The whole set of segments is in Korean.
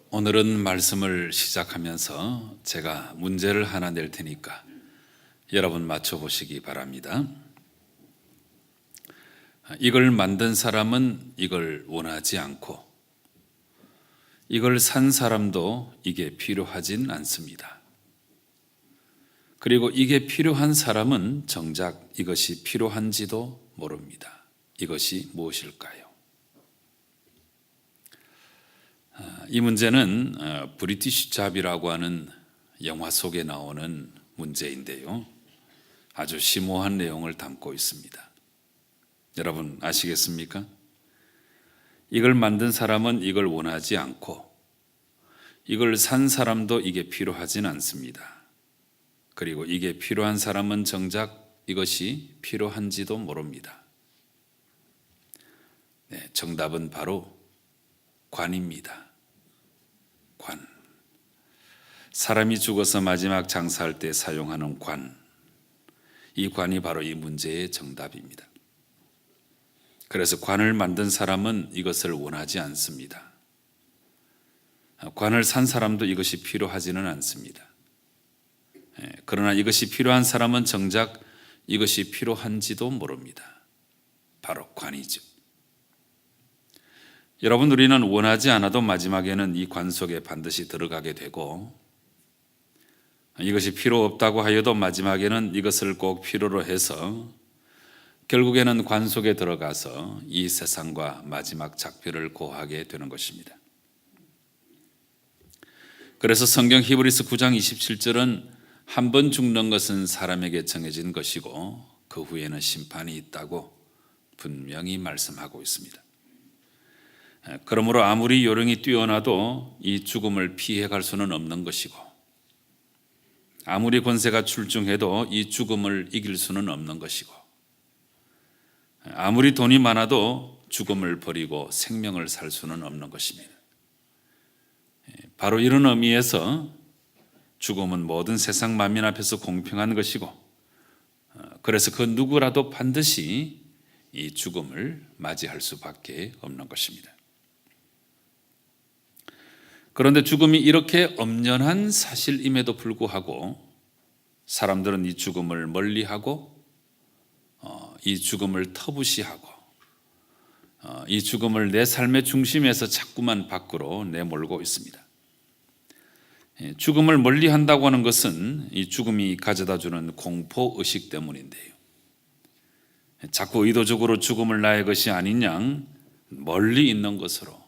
오늘은 말씀을 시작하면서 제가 문제를 하나 낼 테니까 여러분 맞춰보시기 바랍니다. 이걸 만든 사람은 이걸 원하지 않고 이걸 산 사람도 이게 필요하진 않습니다. 그리고 이게 필요한 사람은 정작 이것이 필요한지도 모릅니다. 이것이 무엇일까요? 이 문제는 브리티시 잡이라고 하는 영화 속에 나오는 문제인데요. 아주 심오한 내용을 담고 있습니다. 여러분 아시겠습니까? 이걸 만든 사람은 이걸 원하지 않고 이걸 산 사람도 이게 필요하진 않습니다. 그리고 이게 필요한 사람은 정작 이것이 필요한지도 모릅니다. 네, 정답은 바로 관입니다. 관. 사람이 죽어서 마지막 장사할 때 사용하는 관. 이 관이 바로 이 문제의 정답입니다. 그래서 관을 만든 사람은 이것을 원하지 않습니다. 관을 산 사람도 이것이 필요하지는 않습니다. 그러나 이것이 필요한 사람은 정작 이것이 필요한지도 모릅니다. 바로 관이죠. 여러분, 우리는 원하지 않아도 마지막에는 이 관 속에 반드시 들어가게 되고 이것이 필요 없다고 하여도 마지막에는 이것을 꼭 필요로 해서 결국에는 관 속에 들어가서 이 세상과 마지막 작별을 고하게 되는 것입니다. 그래서 성경 히브리서 9장 27절은 한 번 죽는 것은 사람에게 정해진 것이고 그 후에는 심판이 있다고 분명히 말씀하고 있습니다. 그러므로 아무리 요령이 뛰어나도 이 죽음을 피해갈 수는 없는 것이고 아무리 권세가 출중해도 이 죽음을 이길 수는 없는 것이고 아무리 돈이 많아도 죽음을 버리고 생명을 살 수는 없는 것입니다. 바로 이런 의미에서 죽음은 모든 세상 만민 앞에서 공평한 것이고 그래서 그 누구라도 반드시 이 죽음을 맞이할 수밖에 없는 것입니다. 그런데 죽음이 이렇게 엄연한 사실임에도 불구하고 사람들은 이 죽음을 멀리하고 이 죽음을 터부시하고 이 죽음을 내 삶의 중심에서 자꾸만 밖으로 내몰고 있습니다. 죽음을 멀리한다고 하는 것은 이 죽음이 가져다주는 공포의식 때문인데요. 자꾸 의도적으로 죽음을 나의 것이 아닌 양 멀리 있는 것으로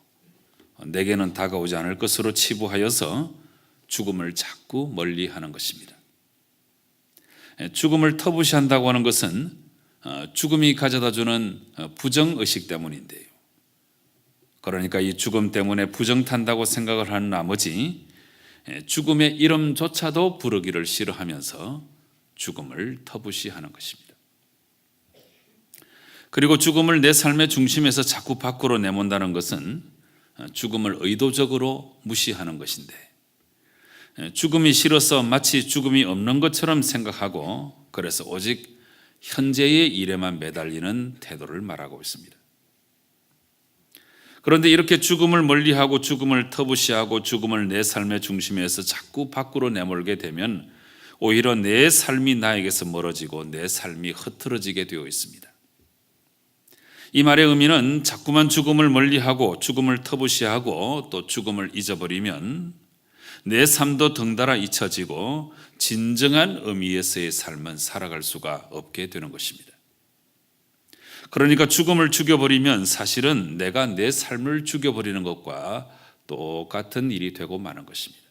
내게는 다가오지 않을 것으로 치부하여서 죽음을 자꾸 멀리하는 것입니다. 죽음을 터부시한다고 하는 것은 죽음이 가져다주는 부정의식 때문인데요. 그러니까 이 죽음 때문에 부정탄다고 생각을 하는 나머지 죽음의 이름조차도 부르기를 싫어하면서 죽음을 터부시하는 것입니다. 그리고 죽음을 내 삶의 중심에서 자꾸 밖으로 내몬다는 것은 죽음을 의도적으로 무시하는 것인데 죽음이 싫어서 마치 죽음이 없는 것처럼 생각하고 그래서 오직 현재의 일에만 매달리는 태도를 말하고 있습니다. 그런데 이렇게 죽음을 멀리하고 죽음을 터부시하고 죽음을 내 삶의 중심에서 자꾸 밖으로 내몰게 되면 오히려 내 삶이 나에게서 멀어지고 내 삶이 흐트러지게 되어 있습니다. 이 말의 의미는 자꾸만 죽음을 멀리하고 죽음을 터부시하고 또 죽음을 잊어버리면 내 삶도 덩달아 잊혀지고 진정한 의미에서의 삶은 살아갈 수가 없게 되는 것입니다. 그러니까 죽음을 죽여버리면 사실은 내가 내 삶을 죽여버리는 것과 똑같은 일이 되고 마는 것입니다.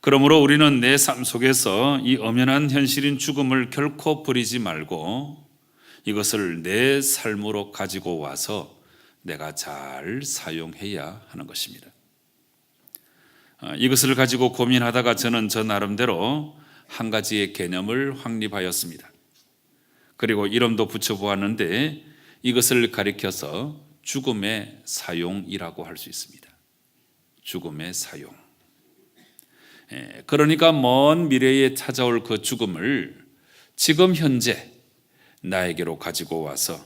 그러므로 우리는 내 삶 속에서 이 엄연한 현실인 죽음을 결코 버리지 말고 이것을 내 삶으로 가지고 와서 내가 잘 사용해야 하는 것입니다. 이것을 가지고 고민하다가 저는 저 나름대로 한 가지의 개념을 확립하였습니다. 그리고 이름도 붙여보았는데 이것을 가리켜서 죽음의 사용이라고 할 수 있습니다. 죽음의 사용. 그러니까 먼 미래에 찾아올 그 죽음을 지금 현재 나에게로 가지고 와서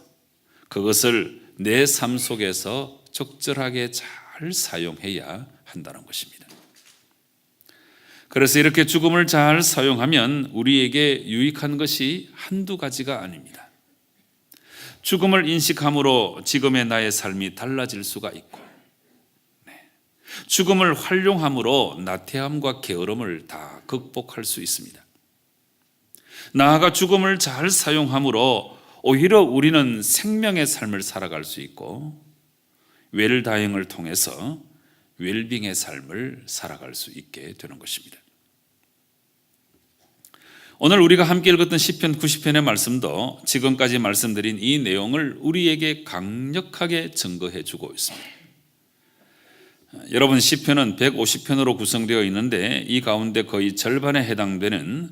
그것을 내 삶 속에서 적절하게 잘 사용해야 한다는 것입니다. 그래서 이렇게 죽음을 잘 사용하면 우리에게 유익한 것이 한두 가지가 아닙니다. 죽음을 인식함으로 지금의 나의 삶이 달라질 수가 있고, 죽음을 활용함으로 나태함과 게으름을 다 극복할 수 있습니다. 나아가 죽음을 잘 사용함으로 오히려 우리는 생명의 삶을 살아갈 수 있고, 웰다잉을 통해서 웰빙의 삶을 살아갈 수 있게 되는 것입니다. 오늘 우리가 함께 읽었던 시편 90편의 말씀도 지금까지 말씀드린 이 내용을 우리에게 강력하게 증거해 주고 있습니다. 여러분, 시편은 150편으로 구성되어 있는데 이 가운데 거의 절반에 해당되는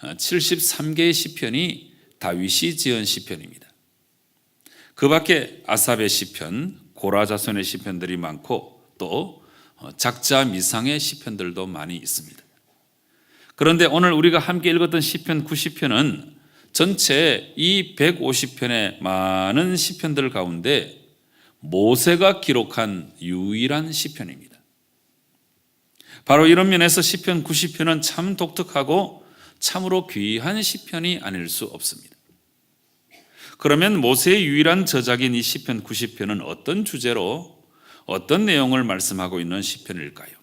73개의 시편이 다윗이 지은 시편입니다. 그 밖에 아삽의 시편, 고라 자손의 시편들이 많고 또 작자 미상의 시편들도 많이 있습니다. 그런데 오늘 우리가 함께 읽었던 시편 90편은 전체 이 150편의 많은 시편들 가운데 모세가 기록한 유일한 시편입니다. 바로 이런 면에서 시편 90편은 참 독특하고 참으로 귀한 시편이 아닐 수 없습니다. 그러면 모세의 유일한 저작인 이 시편 90편은 어떤 주제로 어떤 내용을 말씀하고 있는 시편일까요?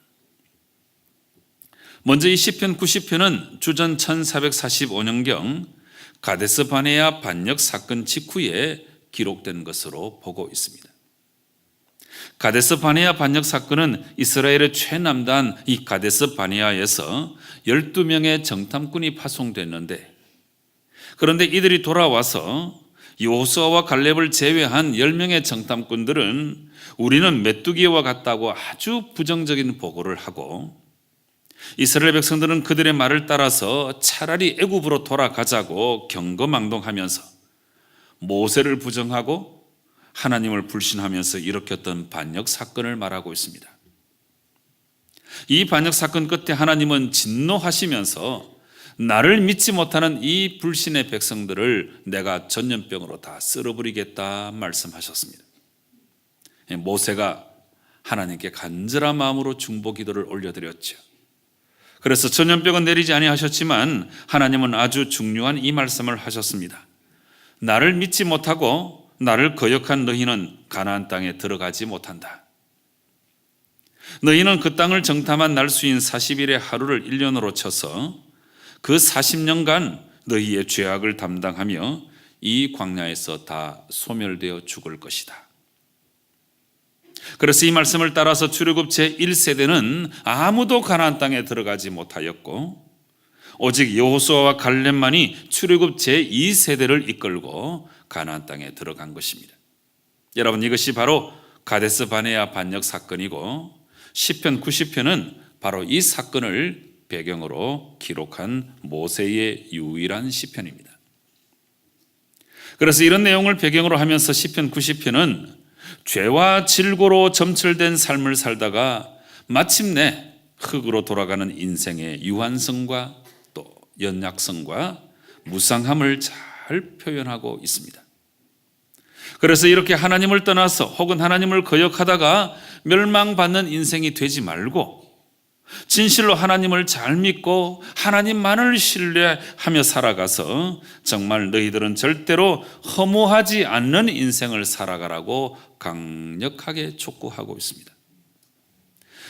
먼저 이 시편 90편은 주전 1445년경 가데스 바네아 반역 사건 직후에 기록된 것으로 보고 있습니다. 가데스 바네아 반역 사건은 이스라엘의 최남단 이 가데스 바네아에서 12명의 정탐꾼이 파송됐는데, 그런데 이들이 돌아와서 여호수아와 갈렙을 제외한 10명의 정탐꾼들은 우리는 메뚜기와 같다고 아주 부정적인 보고를 하고, 이스라엘 백성들은 그들의 말을 따라서 차라리 애굽으로 돌아가자고 경거망동하면서 모세를 부정하고 하나님을 불신하면서 일으켰던 반역 사건을 말하고 있습니다. 이 반역 사건 끝에 하나님은 진노하시면서 나를 믿지 못하는 이 불신의 백성들을 내가 전염병으로 다 쓸어버리겠다 말씀하셨습니다. 모세가 하나님께 간절한 마음으로 중보 기도를 올려드렸죠. 그래서 전염병은 내리지 아니하셨지만 하나님은 아주 중요한 이 말씀을 하셨습니다. 나를 믿지 못하고 나를 거역한 너희는 가나안 땅에 들어가지 못한다. 너희는 그 땅을 정탐한 날수인 40일의 하루를 1년으로 쳐서 그 40년간 너희의 죄악을 담당하며 이 광야에서 다 소멸되어 죽을 것이다. 그래서 이 말씀을 따라서 출애굽 제1세대는 아무도 가나안 땅에 들어가지 못하였고, 오직 여호수아와 갈렙만이 출애굽 제2세대를 이끌고 가나안 땅에 들어간 것입니다. 여러분, 이것이 바로 가데스 바네아 반역 사건이고 시편 90편은 바로 이 사건을 배경으로 기록한 모세의 유일한 시편입니다. 그래서 이런 내용을 배경으로 하면서 시편 90편은 죄와 질고로 점철된 삶을 살다가 마침내 흙으로 돌아가는 인생의 유한성과 또 연약성과 무상함을 잘 표현하고 있습니다. 그래서 이렇게 하나님을 떠나서 혹은 하나님을 거역하다가 멸망받는 인생이 되지 말고 진실로 하나님을 잘 믿고 하나님만을 신뢰하며 살아가서 정말 너희들은 절대로 허무하지 않는 인생을 살아가라고 강력하게 촉구하고 있습니다.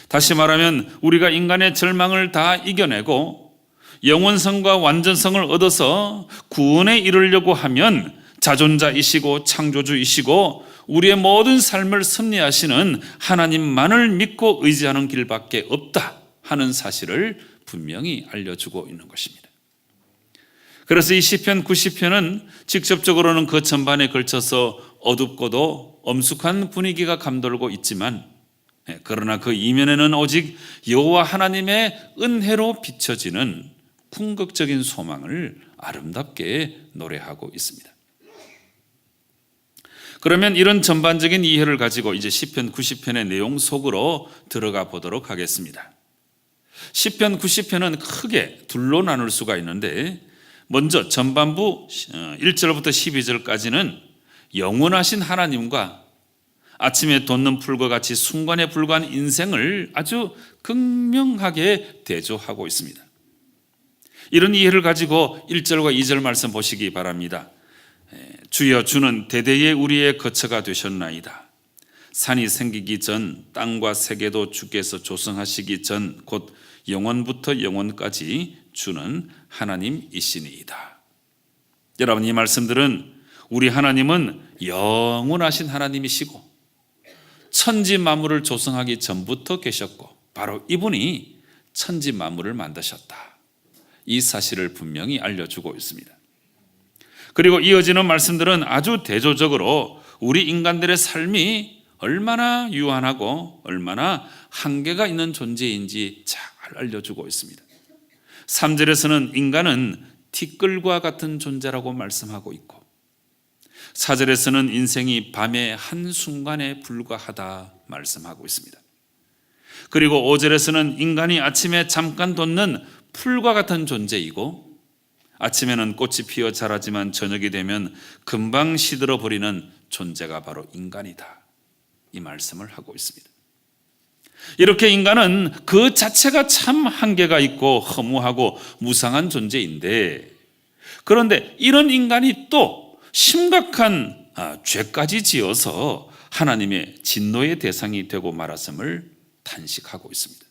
다시 말하면 우리가 인간의 절망을 다 이겨내고 영원성과 완전성을 얻어서 구원에 이르려고 하면 자존자이시고 창조주이시고 우리의 모든 삶을 섭리하시는 하나님만을 믿고 의지하는 길밖에 없다 하는 사실을 분명히 알려주고 있는 것입니다. 그래서 이 시편 90편은 직접적으로는 그 전반에 걸쳐서 어둡고도 엄숙한 분위기가 감돌고 있지만, 그러나 그 이면에는 오직 여호와 하나님의 은혜로 비춰지는 궁극적인 소망을 아름답게 노래하고 있습니다. 그러면 이런 전반적인 이해를 가지고 이제 시편 90편의 내용 속으로 들어가 보도록 하겠습니다. 시편 90편은 크게 둘로 나눌 수가 있는데, 먼저 전반부 1절부터 12절까지는 영원하신 하나님과 아침에 돋는 풀과 같이 순간에 불과한 인생을 아주 극명하게 대조하고 있습니다. 이런 이해를 가지고 1절과 2절 말씀 보시기 바랍니다. 주여 주는 대대의 우리의 거처가 되셨나이다. 산이 생기기 전 땅과 세계도 주께서 조성하시기 전 곧 영원부터 영원까지 주는 하나님이시니이다. 여러분, 이 말씀들은 우리 하나님은 영원하신 하나님이시고 천지 만물을 조성하기 전부터 계셨고 바로 이분이 천지 만물을 만드셨다. 이 사실을 분명히 알려주고 있습니다. 그리고 이어지는 말씀들은 아주 대조적으로 우리 인간들의 삶이 얼마나 유한하고 얼마나 한계가 있는 존재인지 잘 알려주고 있습니다. 3절에서는 인간은 티끌과 같은 존재라고 말씀하고 있고 4절에서는 인생이 밤의 한순간에 불과하다 말씀하고 있습니다. 그리고 5절에서는 인간이 아침에 잠깐 돋는 풀과 같은 존재이고 아침에는 꽃이 피어 자라지만 저녁이 되면 금방 시들어 버리는 존재가 바로 인간이다. 이 말씀을 하고 있습니다. 이렇게 인간은 그 자체가 참 한계가 있고 허무하고 무상한 존재인데 그런데 이런 인간이 또 심각한 죄까지 지어서 하나님의 진노의 대상이 되고 말았음을 탄식하고 있습니다.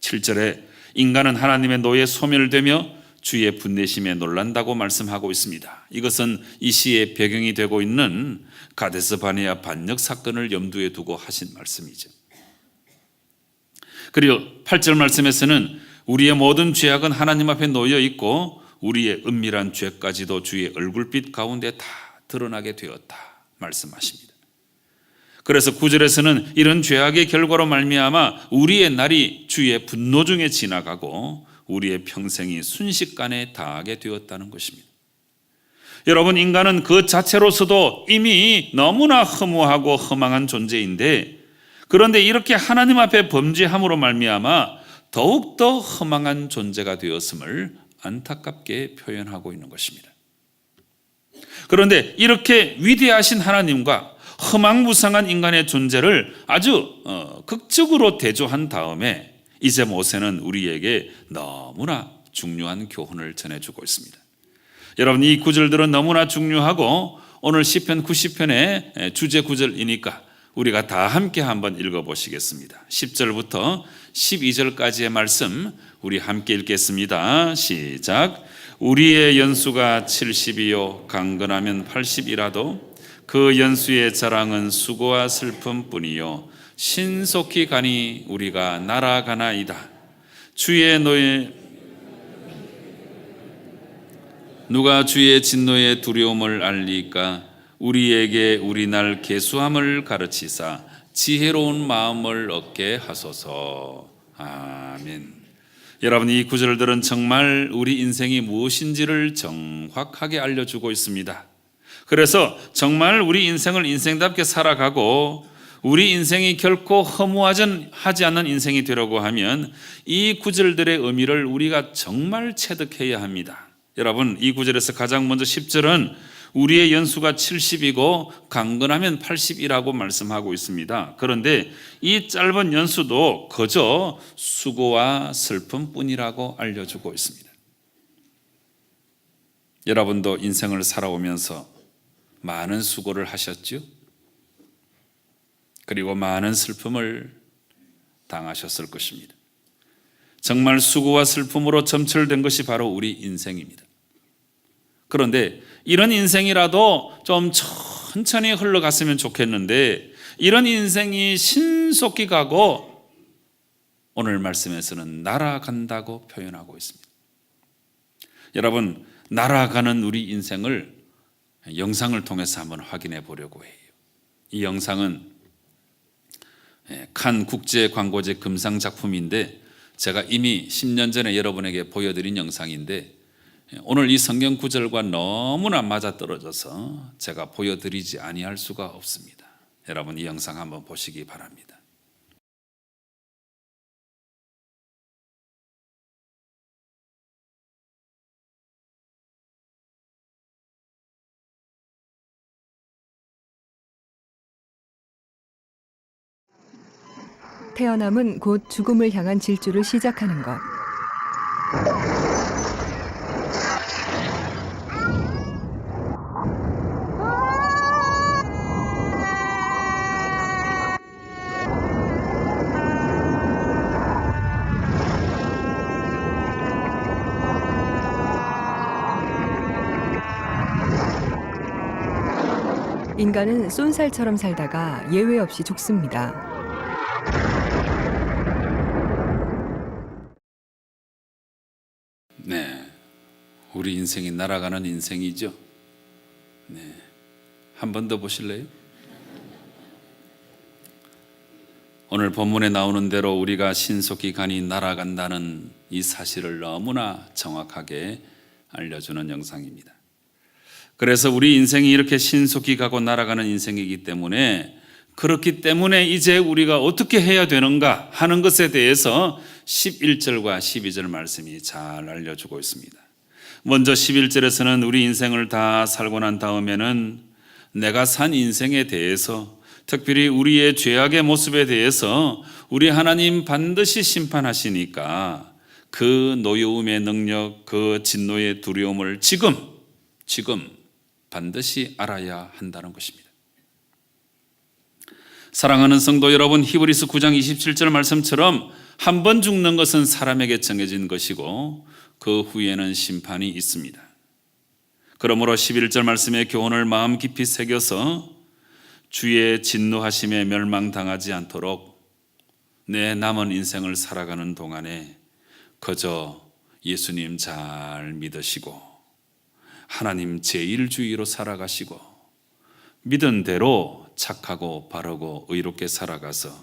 7절에 인간은 하나님의 노에 소멸되며 주의 분내심에 놀란다고 말씀하고 있습니다. 이것은 이 시의 배경이 되고 있는 가데스 바네아 반역 사건을 염두에 두고 하신 말씀이죠. 그리고 8절 말씀에서는 우리의 모든 죄악은 하나님 앞에 놓여 있고 우리의 은밀한 죄까지도 주의 얼굴빛 가운데 다 드러나게 되었다 말씀하십니다. 그래서 9절에서는 이런 죄악의 결과로 말미암아 우리의 날이 주의 분노 중에 지나가고 우리의 평생이 순식간에 다하게 되었다는 것입니다. 여러분, 인간은 그 자체로서도 이미 너무나 허무하고 허망한 존재인데 그런데 이렇게 하나님 앞에 범죄함으로 말미암아 더욱더 허망한 존재가 되었음을 안타깝게 표현하고 있는 것입니다. 그런데 이렇게 위대하신 하나님과 허망무상한 인간의 존재를 아주 극적으로 대조한 다음에 이제 모세는 우리에게 너무나 중요한 교훈을 전해주고 있습니다. 여러분, 이 구절들은 너무나 중요하고 오늘 시편 90편의 주제 구절이니까 우리가 다 함께 한번 읽어보시겠습니다. 10절부터 12절까지의 말씀 우리 함께 읽겠습니다. 시작. 우리의 연수가 70이요 강건하면 80이라도 그 연수의 자랑은 수고와 슬픔뿐이요 신속히 가니 우리가 날아가나이다. 주의 노에 누가 주의 진노의 두려움을 알리까? 우리에게 우리 날 계수함을 가르치사 지혜로운 마음을 얻게 하소서. 아멘. 여러분, 이 구절들은 정말 우리 인생이 무엇인지를 정확하게 알려주고 있습니다. 그래서 정말 우리 인생을 인생답게 살아가고 우리 인생이 결코 허무하지 않는 인생이 되려고 하면 이 구절들의 의미를 우리가 정말 체득해야 합니다. 여러분, 이 구절에서 가장 먼저 10절은 우리의 연수가 70이고 강건하면 80이라고 말씀하고 있습니다. 그런데 이 짧은 연수도 그저 수고와 슬픔뿐이라고 알려주고 있습니다. 여러분도 인생을 살아오면서 많은 수고를 하셨죠? 그리고 많은 슬픔을 당하셨을 것입니다. 정말 수고와 슬픔으로 점철된 것이 바로 우리 인생입니다. 그런데 이런 인생이라도 좀 천천히 흘러갔으면 좋겠는데 이런 인생이 신속히 가고 오늘 말씀에서는 날아간다고 표현하고 있습니다. 여러분, 날아가는 우리 인생을 영상을 통해서 한번 확인해 보려고 해요. 이 영상은 칸 국제광고제 금상 작품인데 제가 이미 10년 전에 여러분에게 보여드린 영상인데 오늘 이 성경 구절과 너무나 맞아떨어져서 제가 보여드리지 아니할 수가 없습니다. 여러분, 이 영상 한번 보시기 바랍니다. 태어남은 곧 죽음을 향한 질주를 시작하는 것. 인간은 쏜살처럼 살다가 예외 없이 죽습니다. 네, 우리 인생이 날아가는 인생이죠. 네, 한 번 더 보실래요? 오늘 본문에 나오는 대로 우리가 신속히 가니 날아간다는 이 사실을 너무나 정확하게 알려주는 영상입니다. 그래서 우리 인생이 이렇게 신속히 가고 날아가는 인생이기 때문에, 그렇기 때문에 이제 우리가 어떻게 해야 되는가 하는 것에 대해서 11절과 12절 말씀이 잘 알려주고 있습니다. 먼저 11절에서는 우리 인생을 다 살고 난 다음에는 내가 산 인생에 대해서, 특별히 우리의 죄악의 모습에 대해서 우리 하나님 반드시 심판하시니까 그 노여움의 능력, 그 진노의 두려움을 지금 반드시 알아야 한다는 것입니다. 사랑하는 성도 여러분, 히브리서 9장 27절 말씀처럼 한 번 죽는 것은 사람에게 정해진 것이고 그 후에는 심판이 있습니다. 그러므로 11절 말씀의 교훈을 마음 깊이 새겨서 주의 진노하심에 멸망당하지 않도록 내 남은 인생을 살아가는 동안에 그저 예수님 잘 믿으시고 하나님 제1주의로 살아가시고 믿은 대로 착하고 바르고 의롭게 살아가서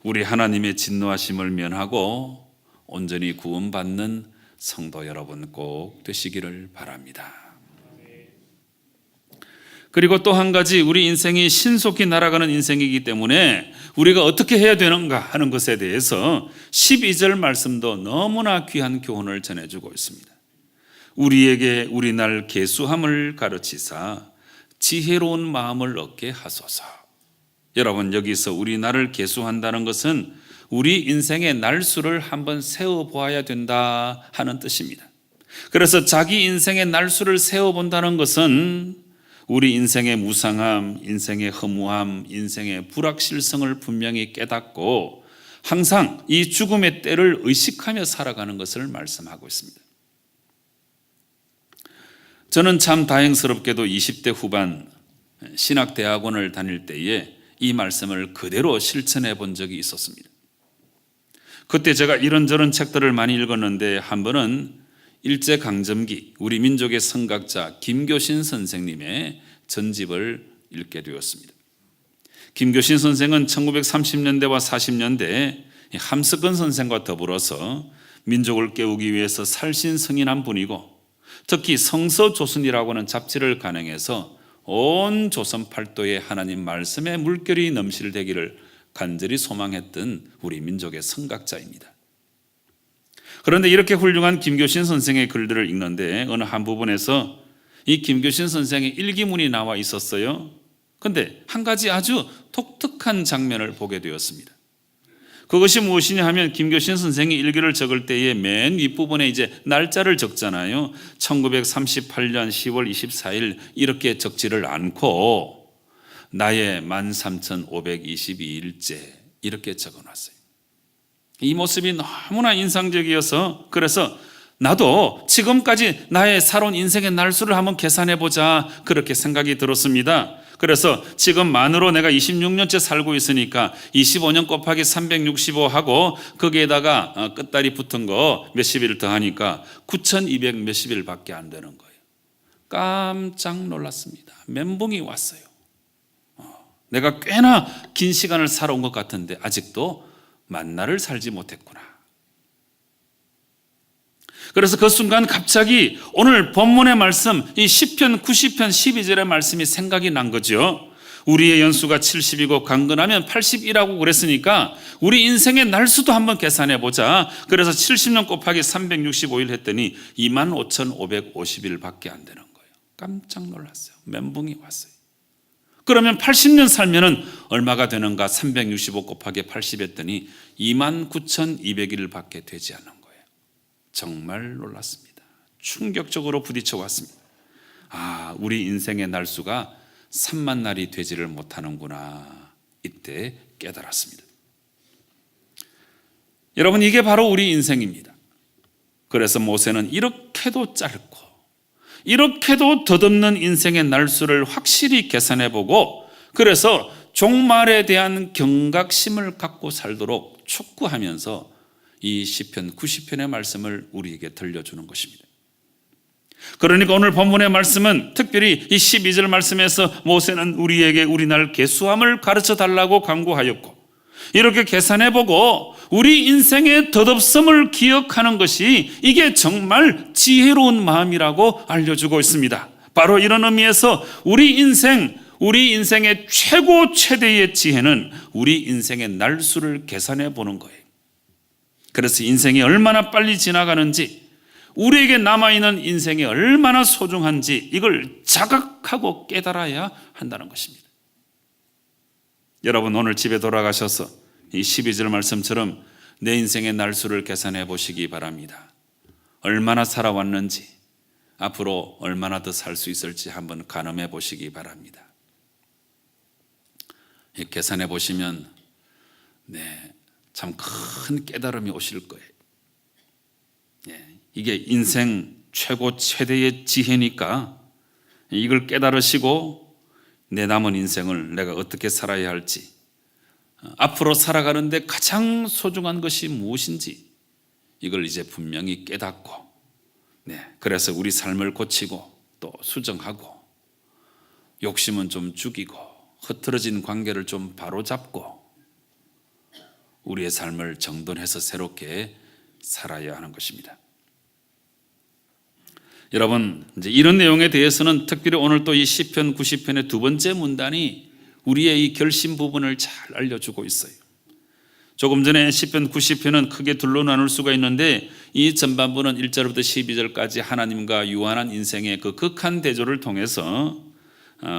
우리 하나님의 진노하심을 면하고 온전히 구원받는 성도 여러분 꼭 되시기를 바랍니다. 그리고 또 한 가지, 우리 인생이 신속히 날아가는 인생이기 때문에 우리가 어떻게 해야 되는가 하는 것에 대해서 12절 말씀도 너무나 귀한 교훈을 전해주고 있습니다. 우리에게 우리 날 계수함을 가르치사 지혜로운 마음을 얻게 하소서. 여러분, 여기서 우리 날을 계수한다는 것은 우리 인생의 날수를 한번 세어보아야 된다 하는 뜻입니다. 그래서 자기 인생의 날수를 세어본다는 것은 우리 인생의 무상함, 인생의 허무함, 인생의 불확실성을 분명히 깨닫고 항상 이 죽음의 때를 의식하며 살아가는 것을 말씀하고 있습니다. 저는 참 다행스럽게도 20대 후반 신학대학원을 다닐 때에 이 말씀을 그대로 실천해 본 적이 있었습니다. 그때 제가 이런저런 책들을 많이 읽었는데 한 번은 일제강점기 우리 민족의 선각자 김교신 선생님의 전집을 읽게 되었습니다. 김교신 선생은 1930년대와 40년대에 함석근 선생과 더불어서 민족을 깨우기 위해서 살신성인한 분이고, 특히 성서조선이라고 하는 잡지를 간행해서 온 조선 팔도에 하나님 말씀의 물결이 넘실대기를 간절히 소망했던 우리 민족의 선각자입니다. 그런데 이렇게 훌륭한 김교신 선생의 글들을 읽는데 어느 한 부분에서 이 김교신 선생의 일기문이 나와 있었어요. 그런데 한 가지 아주 독특한 장면을 보게 되었습니다. 그것이 무엇이냐 하면 김교신 선생이 일기를 적을 때에 맨 윗부분에 이제 날짜를 적잖아요. 1938년 10월 24일 이렇게 적지를 않고 나의 13,522일째 이렇게 적어놨어요. 이 모습이 너무나 인상적이어서 그래서 나도 지금까지 나의 살아온 인생의 날수를 한번 계산해보자 그렇게 생각이 들었습니다. 그래서 지금 만으로 내가 26년째 살고 있으니까 25년 곱하기 365하고 거기에다가 끝다리 붙은 거 몇십 일 더하니까 9,200 몇십 일밖에 안 되는 거예요. 깜짝 놀랐습니다. 멘붕이 왔어요. 내가 꽤나 긴 시간을 살아온 것 같은데 아직도 만날을 살지 못했구나. 그래서 그 순간 갑자기 오늘 본문의 말씀, 이 시편 90편 12절의 말씀이 생각이 난 거죠. 우리의 연수가 70이고 강건하면 80이라고 그랬으니까 우리 인생의 날수도 한번 계산해 보자. 그래서 70년 곱하기 365일 했더니 25,550일밖에 안 되는 거예요. 깜짝 놀랐어요. 멘붕이 왔어요. 그러면 80년 살면은 얼마가 되는가? 365 곱하기 80 했더니 29,200일밖에 되지 않은 거예요. 정말 놀랐습니다. 충격적으로 부딪혀 왔습니다. 아, 우리 인생의 날수가 3만 날이 되지를 못하는구나. 이때 깨달았습니다. 여러분, 이게 바로 우리 인생입니다. 그래서 모세는 이렇게도 짧고 이렇게도 덧없는 인생의 날수를 확실히 계산해보고, 그래서 종말에 대한 경각심을 갖고 살도록 촉구하면서 이 시편 90편의 말씀을 우리에게 들려주는 것입니다. 그러니까 오늘 본문의 말씀은 특별히 이 12절 말씀에서 모세는 우리에게 우리 날 계수함을 가르쳐 달라고 강구하였고, 이렇게 계산해보고 우리 인생의 덧없음을 기억하는 것이 이게 정말 지혜로운 마음이라고 알려주고 있습니다. 바로 이런 의미에서 우리 인생의 최대의 지혜는 우리 인생의 날수를 계산해 보는 거예요. 그래서 인생이 얼마나 빨리 지나가는지, 우리에게 남아있는 인생이 얼마나 소중한지 이걸 자각하고 깨달아야 한다는 것입니다. 여러분, 오늘 집에 돌아가셔서 이 12절 말씀처럼 내 인생의 날수를 계산해 보시기 바랍니다. 얼마나 살아왔는지, 앞으로 얼마나 더 살 수 있을지 한번 가늠해 보시기 바랍니다. 계산해 보시면 참 큰 깨달음이 오실 거예요. 이게 인생 최대의 지혜니까 이걸 깨달으시고 내 남은 인생을 내가 어떻게 살아야 할지, 앞으로 살아가는데 가장 소중한 것이 무엇인지 이걸 이제 분명히 깨닫고, 그래서 우리 삶을 고치고 또 수정하고, 욕심은 좀 죽이고 흐트러진 관계를 좀 바로잡고 우리의 삶을 정돈해서 새롭게 살아야 하는 것입니다. 여러분, 이제 이런 내용에 대해서는 특별히 오늘 또 이 시편 90편의 두 번째 문단이 우리의 이 결심 부분을 잘 알려주고 있어요. 조금 전에 시편 90편은 크게 둘로 나눌 수가 있는데, 이 전반부는 1절부터 12절까지 하나님과 유한한 인생의 그 극한 대조를 통해서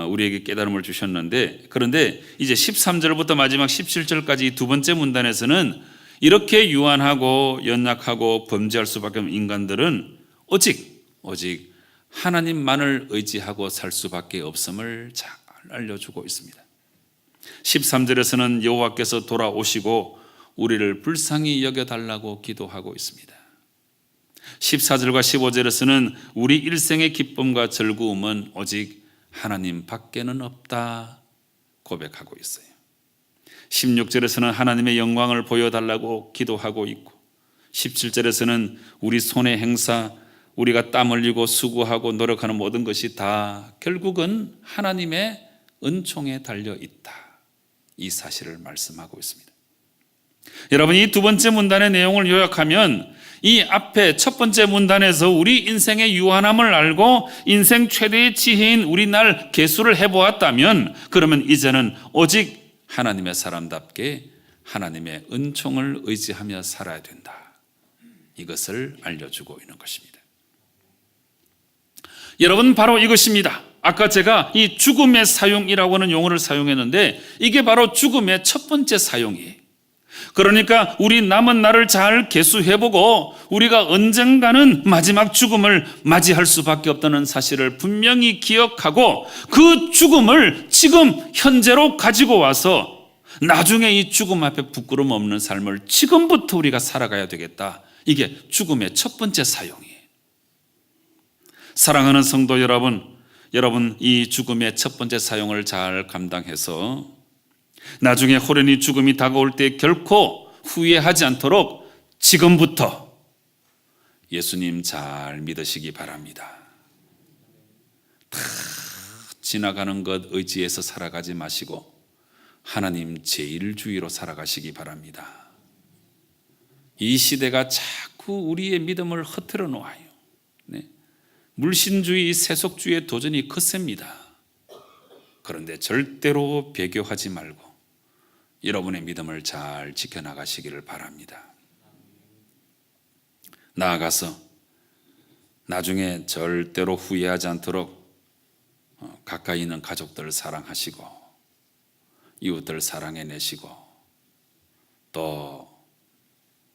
우리에게 깨달음을 주셨는데, 그런데 이제 13절부터 마지막 17절까지 이 두 번째 문단에서는 이렇게 유한하고 연약하고 범죄할 수밖에 없는 인간들은 오직 하나님만을 의지하고 살 수밖에 없음을 잘 알려주고 있습니다. 13절에서는 여호와께서 돌아오시고 우리를 불쌍히 여겨달라고 기도하고 있습니다. 14절과 15절에서는 우리 일생의 기쁨과 즐거움은 오직 하나님 밖에는 없다 고백하고 있어요. 16절에서는 하나님의 영광을 보여달라고 기도하고 있고, 17절에서는 우리 손의 행사, 우리가 땀 흘리고 수고하고 노력하는 모든 것이 다 결국은 하나님의 은총에 달려 있다, 이 사실을 말씀하고 있습니다. 여러분, 이 두 번째 문단의 내용을 요약하면 이 앞에 첫 번째 문단에서 우리 인생의 유한함을 알고 인생 최대의 지혜인 우리 날 계수를 해보았다면, 그러면 이제는 오직 하나님의 사람답게 하나님의 은총을 의지하며 살아야 된다, 이것을 알려주고 있는 것입니다. 여러분, 바로 이것입니다. 아까 제가 이 죽음의 사용이라고 하는 용어를 사용했는데, 이게 바로 죽음의 첫 번째 사용이에요. 그러니까 우리 남은 날을 잘 계수해보고 우리가 언젠가는 마지막 죽음을 맞이할 수밖에 없다는 사실을 분명히 기억하고, 그 죽음을 지금 현재로 가지고 와서 나중에 이 죽음 앞에 부끄럼 없는 삶을 지금부터 우리가 살아가야 되겠다, 이게 죽음의 첫 번째 사용이에요. 사랑하는 성도 여러분, 이 죽음의 첫 번째 사용을 잘 감당해서 나중에 호련히 죽음이 다가올 때 결코 후회하지 않도록 지금부터 예수님 잘 믿으시기 바랍니다. 다 지나가는 것 의지해서 살아가지 마시고 하나님 제일주의로 살아가시기 바랍니다. 이 시대가 자꾸 우리의 믿음을 흐트러 놓아요. 물신주의, 세속주의의 도전이 거셉니다. 그런데 절대로 배교하지 말고 여러분의 믿음을 잘 지켜나가시기를 바랍니다. 나아가서 나중에 절대로 후회하지 않도록 가까이 있는 가족들을 사랑하시고 이웃들 사랑해내시고 또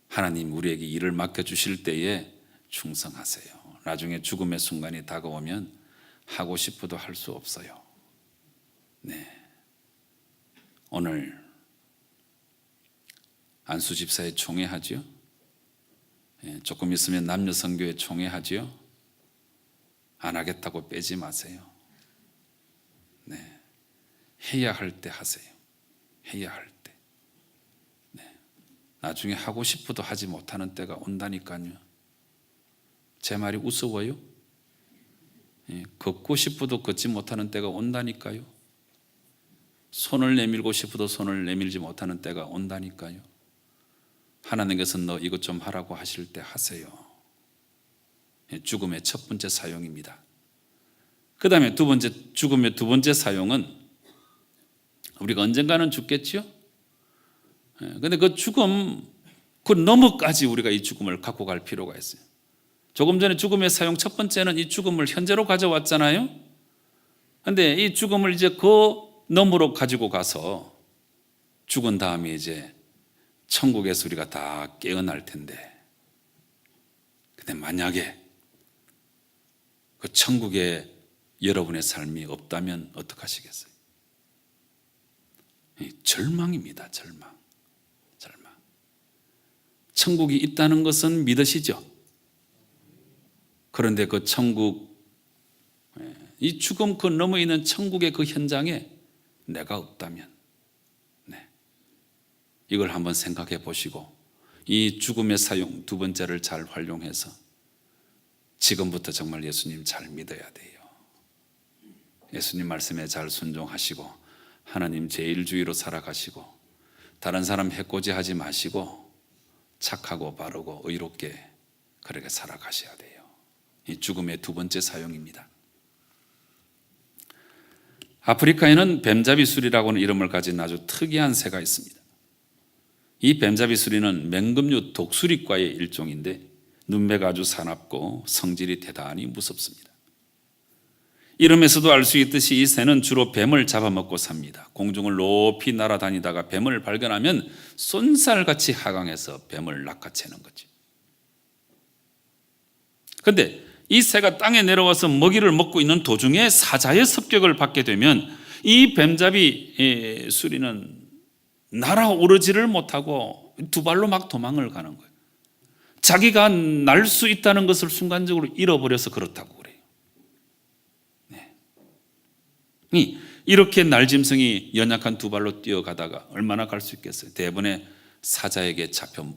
하나님 우리에게 일을 맡겨주실 때에 충성하세요. 나중에 죽음의 순간이 다가오면 하고 싶어도 할 수 없어요. 네. 오늘 안수집사회 총회하지요? 조금 있으면 남녀성교회 총회하지요? 안 하겠다고 빼지 마세요. 네. 해야 할 때 하세요. 해야 할 때. 네. 나중에 하고 싶어도 하지 못하는 때가 온다니까요. 제 말이 우스워요? 걷고 싶어도 걷지 못하는 때가 온다니까요. 손을 내밀고 싶어도 손을 내밀지 못하는 때가 온다니까요. 하나님께서 너 이것 좀 하라고 하실 때 하세요. 죽음의 첫 번째 사용입니다. 그 다음에 죽음의 두 번째 사용은 우리가 언젠가는 죽겠지요? 그런데 그 죽음, 그 너머까지 우리가 이 죽음을 갖고 갈 필요가 있어요. 조금 전에 죽음의 사용 첫 번째는 이 죽음을 현재로 가져왔잖아요. 그런데 이 죽음을 이제 그 너머로 가지고 가서 죽은 다음에 이제 천국에서 우리가 다 깨어날 텐데, 근데 만약에 그 천국에 여러분의 삶이 없다면 어떡하시겠어요? 절망입니다. 절망. 천국이 있다는 것은 믿으시죠? 그런데 그 천국, 이 죽음 그 너머에 있는 천국의 그 현장에 내가 없다면, 이걸 한번 생각해 보시고 이 죽음의 사용 두 번째를 잘 활용해서 지금부터 정말 예수님 잘 믿어야 돼요. 예수님 말씀에 잘 순종하시고 하나님 제일주의로 살아가시고 다른 사람 해코지하지 마시고 착하고 바르고 의롭게 그렇게 살아가셔야 돼요. 이 죽음의 두 번째 사용입니다. 아프리카에는 뱀잡이술이라고 하는 이름을 가진 아주 특이한 새가 있습니다. 이 뱀잡이수리는 맹금류 독수리과의 일종인데 눈매가 아주 사납고 성질이 대단히 무섭습니다. 이름에서도 알 수 있듯이 이 새는 주로 뱀을 잡아먹고 삽니다. 공중을 높이 날아다니다가 뱀을 발견하면 쏜살같이 하강해서 뱀을 낚아채는 거지. 그런데 이 새가 땅에 내려와서 먹이를 먹고 있는 도중에 사자의 습격을 받게 되면 이 뱀잡이 수리는 날아오르지를 못하고 두 발로 막 도망을 가는 거예요. 자기가 날 수 있다는 것을 순간적으로 잃어버려서 그렇다고 그래요. 네. 이렇게 날짐승이 연약한 두 발로 뛰어가다가 얼마나 갈 수 있겠어요? 대부분의 사자에게 잡혀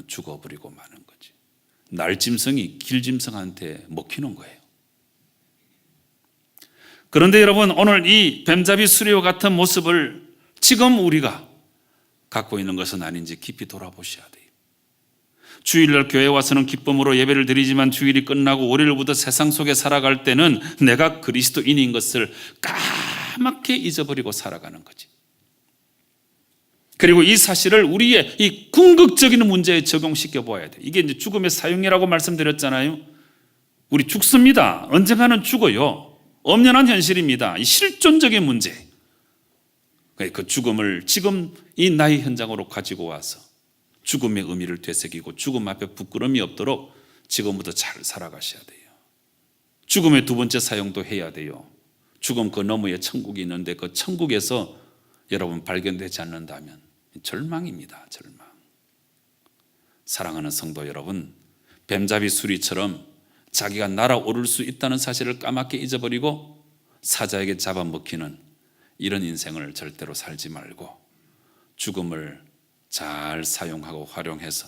죽어버리고 마는 거지. 날짐승이 길짐승한테 먹히는 거예요. 그런데 여러분, 오늘 이 뱀잡이 수리와 같은 모습을 지금 우리가 갖고 있는 것은 아닌지 깊이 돌아보셔야 돼요. 주일날 교회에 와서는 기쁨으로 예배를 드리지만 주일이 끝나고 월요일부터 세상 속에 살아갈 때는 내가 그리스도인인 것을 까맣게 잊어버리고 살아가는 거지. 그리고 이 사실을 우리의 이 궁극적인 문제에 적용시켜 보아야 돼. 이게 이제 죽음의 사용이라고 말씀드렸잖아요. 우리 죽습니다. 언젠가는 죽어요. 엄연한 현실입니다. 이 실존적인 문제. 그 죽음을 지금 이 나의 현장으로 가지고 와서 죽음의 의미를 되새기고 죽음 앞에 부끄러움이 없도록 지금부터 잘 살아가셔야 돼요. 죽음의 두 번째 사용도 해야 돼요. 죽음 그 너머에 천국이 있는데 그 천국에서 여러분 발견되지 않는다면 절망입니다. 절망. 사랑하는 성도 여러분, 뱀잡이 수리처럼 자기가 날아오를 수 있다는 사실을 까맣게 잊어버리고 사자에게 잡아먹히는 이런 인생을 절대로 살지 말고 죽음을 잘 사용하고 활용해서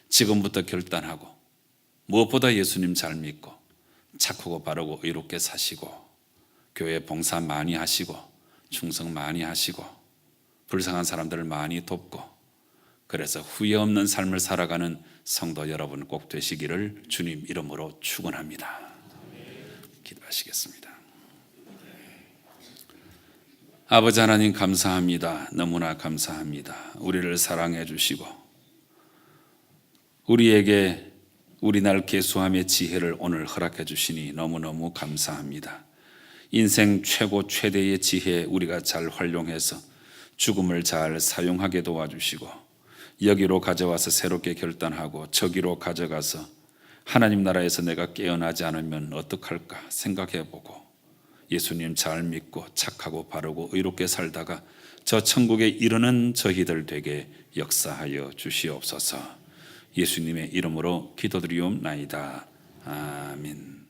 지금부터 결단하고 무엇보다 예수님 잘 믿고 착하고 바르고 의롭게 사시고 교회 봉사 많이 하시고 충성 많이 하시고 불쌍한 사람들을 많이 돕고 그래서 후회 없는 삶을 살아가는 성도 여러분 꼭 되시기를 주님 이름으로 축원합니다. 기도하시겠습니다. 아버지 하나님 감사합니다. 너무나 감사합니다. 우리를 사랑해 주시고 우리에게 우리날 계수함의 지혜를 오늘 허락해 주시니 너무너무 감사합니다. 인생 최고 최대의 지혜 우리가 잘 활용해서 죽음을 잘 사용하게 도와주시고 여기로 가져와서 새롭게 결단하고 저기로 가져가서 하나님 나라에서 내가 깨어나지 않으면 어떡할까 생각해보고 예수님 잘 믿고 착하고 바르고 의롭게 살다가 저 천국에 이르는 저희들 되게 역사하여 주시옵소서. 예수님의 이름으로 기도드리옵나이다. 아멘.